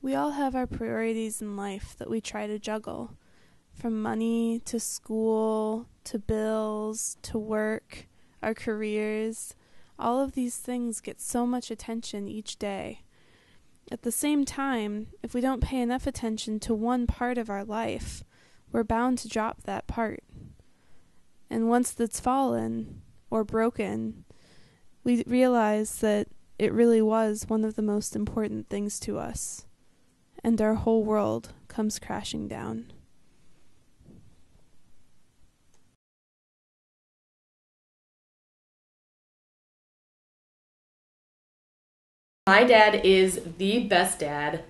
We all have our priorities in life that we try to juggle, from money to school to bills to work, our careers. All of these things get so much attention each day. At the same time, if we don't pay enough attention to one part of our life, we're bound to drop that part. And once that's fallen or broken, we realize that it really was one of the most important things to us, and our whole world comes crashing down. My dad is the best dad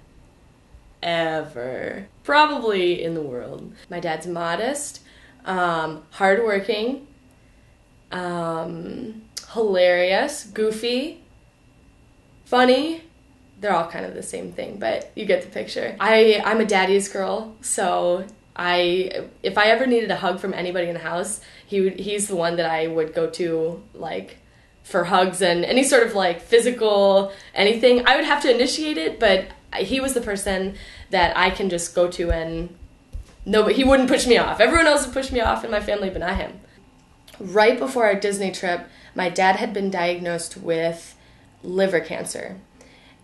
ever, probably in the world. My dad's modest, hardworking, hilarious, goofy, funny. They're all kind of the same thing, but you get the picture. I'm a daddy's girl, so if I ever needed a hug from anybody in the house, he's the one that I would go to, like, for hugs and any sort of like physical anything. I would have to initiate it, but he was the person that I can just go to and he wouldn't push me off. Everyone else would push me off in my family, but not him. Right before our Disney trip, my dad had been diagnosed with liver cancer.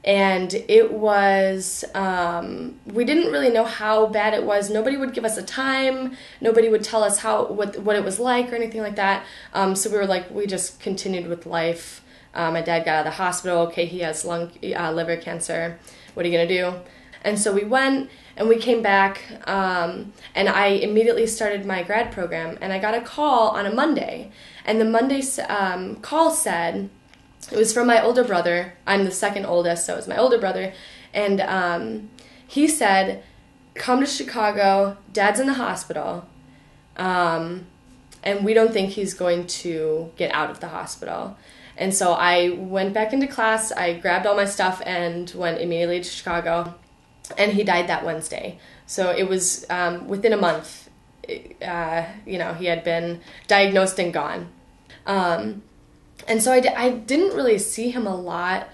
And it was, we didn't really know how bad it was. Nobody would give us a time. Nobody would tell us what it was like or anything like that. So we just continued with life. My dad got out of the hospital. Okay, he has liver cancer. What are you going to do? And so we went and we came back, and I immediately started my grad program. And I got a call on a Monday. And the Monday call said, it was from my older brother. I'm the second oldest, so it was my older brother. And he said, come to Chicago, Dad's in the hospital, and we don't think he's going to get out of the hospital. And so I went back into class, I grabbed all my stuff and went immediately to Chicago, and he died that Wednesday. So it was within a month, he had been diagnosed and gone. And so I didn't really see him a lot,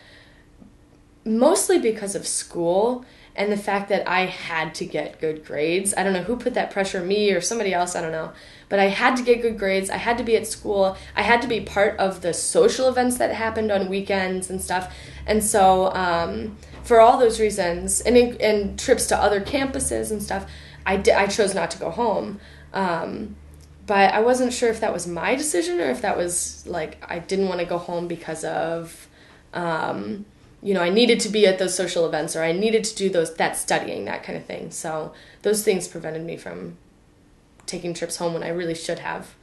mostly because of school and the fact that I had to get good grades. I don't know who put that pressure on me or somebody else, I don't know. But I had to get good grades. I had to be at school. I had to be part of the social events that happened on weekends and stuff. And so for all those reasons, and trips to other campuses and stuff, I chose not to go home. But I wasn't sure if that was my decision or if that was, like, I didn't want to go home because of, I needed to be at those social events or I needed to do that studying, that kind of thing. So those things prevented me from taking trips home when I really should have.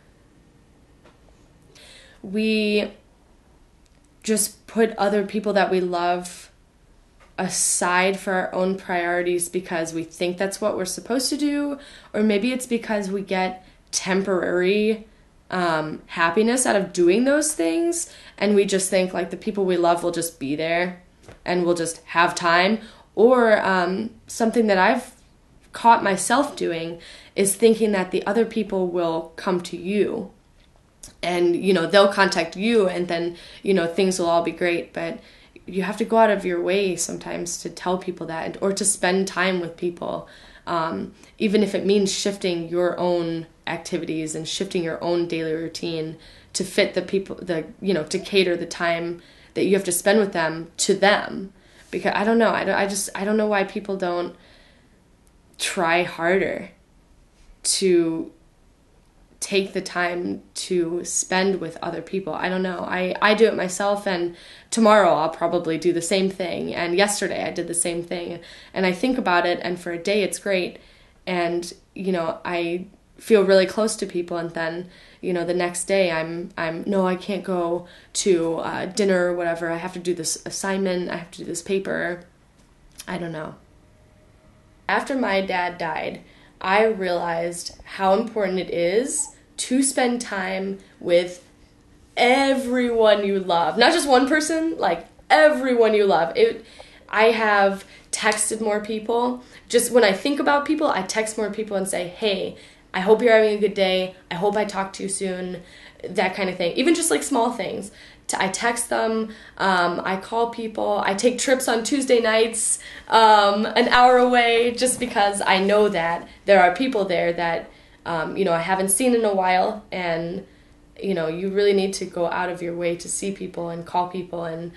We just put other people that we love aside for our own priorities because we think that's what we're supposed to do, or maybe it's because we get temporary happiness out of doing those things, and we just think like the people we love will just be there and we'll just have time. Or something that I've caught myself doing is thinking that the other people will come to you and they'll contact you and then things will all be great. But you have to go out of your way sometimes to tell people that, or to spend time with people, even if it means shifting your own activities and shifting your own daily routine to fit the people, to cater the time that you have to spend with them to them. Because I don't know, I don't know why people don't try harder to take the time to spend with other people. I don't know. I do it myself, and tomorrow I'll probably do the same thing. And yesterday I did the same thing. And I think about it, and for a day it's great. And, I feel really close to people, and then, the next day no, I can't go to dinner or whatever. I have to do this assignment. I have to do this paper. I don't know. After my dad died, I realized how important it is to spend time with everyone you love. Not just one person, like everyone you love. I have texted more people. Just when I think about people, I text more people and say, hey, I hope you're having a good day. I hope I talk to you soon. That kind of thing. Even just like small things. I text them, I call people, I take trips on Tuesday nights, an hour away, just because I know that there are people there that, I haven't seen in a while, and, you really need to go out of your way to see people and call people and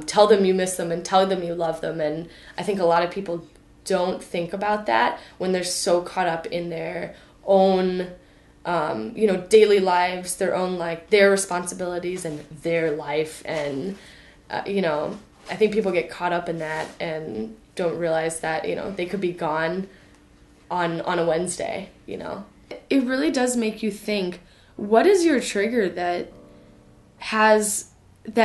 tell them you miss them and tell them you love them. And I think a lot of people don't think about that when they're so caught up in their own daily lives, their own, their responsibilities and their life. And, I think people get caught up in that and don't realize that, they could be gone on a Wednesday, It really does make you think, what is your trigger that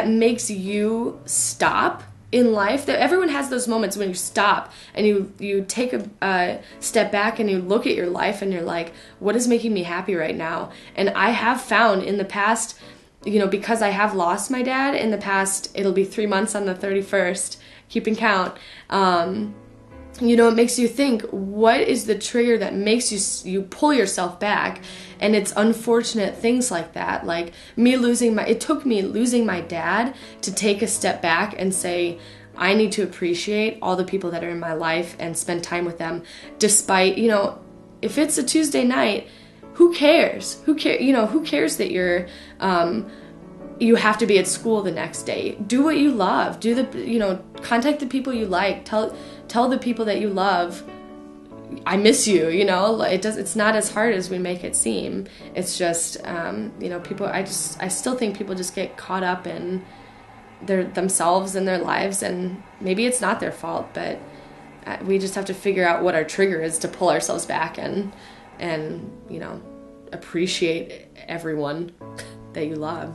makes you stop in life? That everyone has those moments when you stop and you take a step back and you look at your life and you're like, what is making me happy right now? And I have found in the past, because I have lost my dad in the past, it'll be 3 months on the 31st, keeping count, it makes you think, what is the trigger that makes you pull yourself back? And it's unfortunate things like that. Like it took me losing my dad to take a step back and say, I need to appreciate all the people that are in my life and spend time with them. Despite, if it's a Tuesday night, who cares? Who cares that you have to be at school the next day? Do what you love. Contact the people you like. Tell the people that you love, I miss you, it's not as hard as we make it seem. It's just, people, I still think people just get caught up in themselves and their lives, and maybe it's not their fault, but we just have to figure out what our trigger is to pull ourselves back and appreciate everyone that you love.